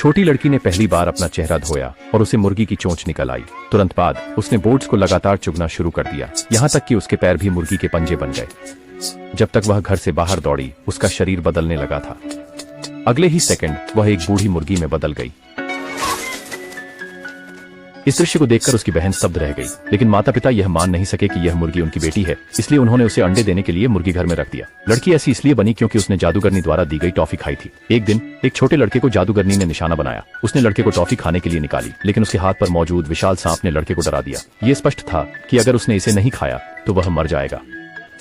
छोटी लड़की ने पहली बार अपना चेहरा धोया और उसे मुर्गी की चोंच निकल आई। तुरंत बाद उसने बोर्ड्स को लगातार चुगना शुरू कर दिया, यहाँ तक कि उसके पैर भी मुर्गी के पंजे बन गए। जब तक वह घर से बाहर दौड़ी, उसका शरीर बदलने लगा था। अगले ही सेकंड वह एक बूढ़ी मुर्गी में बदल गई। इस दृश्य को देखकर उसकी बहन स्तब्ध रह गई, लेकिन माता पिता यह मान नहीं सके कि यह मुर्गी उनकी बेटी है, इसलिए उन्होंने उसे अंडे देने के लिए मुर्गी घर में रख दिया। लड़की ऐसी इसलिए बनी क्योंकि उसने जादूगरनी द्वारा दी गई टॉफी खाई थी। एक दिन एक छोटे लड़के को जादूगरनी ने निशाना बनाया। उसने लड़के को टॉफी खाने के लिए निकाली, लेकिन उसके हाथ पर मौजूद विशाल सांप ने लड़के को डरा दिया। ये स्पष्ट था कि अगर उसने इसे नहीं खाया तो वह मर जाएगा।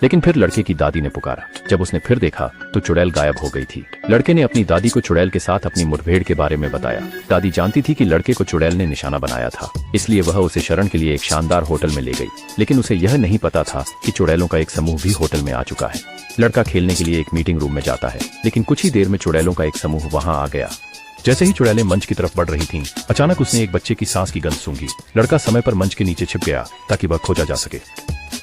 लेकिन फिर लड़के की दादी ने पुकारा। जब उसने फिर देखा तो चुड़ैल गायब हो गई थी। लड़के ने अपनी दादी को चुड़ैल के साथ अपनी मुठभेड़ के बारे में बताया। दादी जानती थी कि लड़के को चुड़ैल ने निशाना बनाया था, इसलिए वह उसे शरण के लिए एक शानदार होटल में ले गई। लेकिन उसे यह नहीं पता था कि चुड़ैलों का एक समूह भी होटल में आ चुका है। लड़का खेलने के लिए एक मीटिंग रूम में जाता है, लेकिन कुछ ही देर में चुड़ैलों का एक समूह वहां आ गया। जैसे ही चुड़ैलें मंच की तरफ बढ़ रही थीं, अचानक उसने एक बच्चे की सांस की गंध सूंघी। लड़का समय पर मंच के नीचे छिप गया ताकि वह खोजा जा सके।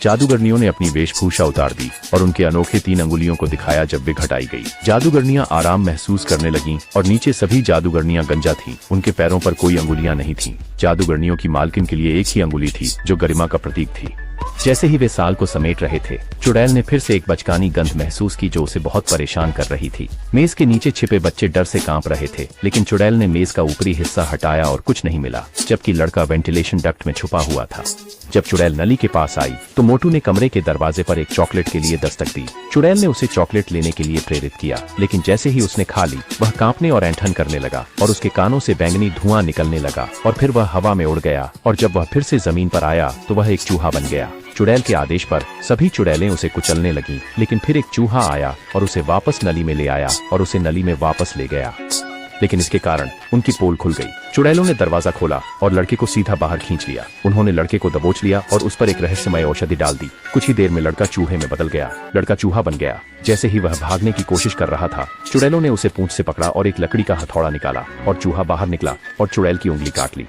जादूगरनियों ने अपनी वेशभूषा उतार दी और उनके अनोखे 3 अंगुलियों को दिखाया। जब वे घटाई गई, जादूगरनियां आराम महसूस करने लगीं और नीचे सभी जादूगरनियां गंजा थीं। उनके पैरों पर कोई अंगुलियां नहीं थीं। जादूगरनियों की मालकिन के लिए एक ही अंगुली थी, जो गरिमा का प्रतीक थी। जैसे ही वे साल को समेट रहे थे, चुड़ैल ने फिर से एक बचकानी गंध महसूस की जो उसे बहुत परेशान कर रही थी। मेज के नीचे छिपे बच्चे डर से कांप रहे थे, लेकिन चुड़ैल ने मेज का ऊपरी हिस्सा हटाया और कुछ नहीं मिला, जबकि लड़का वेंटिलेशन डक्ट में छुपा हुआ था। जब चुड़ैल नली के पास आई तो मोटू ने कमरे के दरवाजे पर एक चॉकलेट के लिए दस्तक दी। चुड़ैल ने उसे चॉकलेट लेने के लिए प्रेरित किया, लेकिन जैसे ही उसने खा ली, वह कांपने और ऐंठन करने लगा और उसके कानों से बैंगनी धुआं निकलने लगा और फिर वह हवा में उड़ गया। और जब वह फिर से जमीन पर आया तो वह एक चूहा बन गया। चुड़ैल के आदेश पर सभी चुड़ैलें उसे कुचलने लगीं, लेकिन फिर एक चूहा आया और उसे वापस नली में ले आया और उसे नली में वापस ले गया। लेकिन इसके कारण उनकी पोल खुल गई। चुड़ैलों ने दरवाजा खोला और लड़के को सीधा बाहर खींच लिया। उन्होंने लड़के को दबोच लिया और उस पर एक रहस्यमय औषधि डाल दी। कुछ ही देर में लड़का चूहे में बदल गया। लड़का चूहा बन गया। जैसे ही वह भागने की कोशिश कर रहा था, चुड़ैलों ने उसे पूंछ से पकड़ा और एक लकड़ी का हथौड़ा निकाला और चूहा बाहर निकला और चुड़ैल की उंगली काट ली।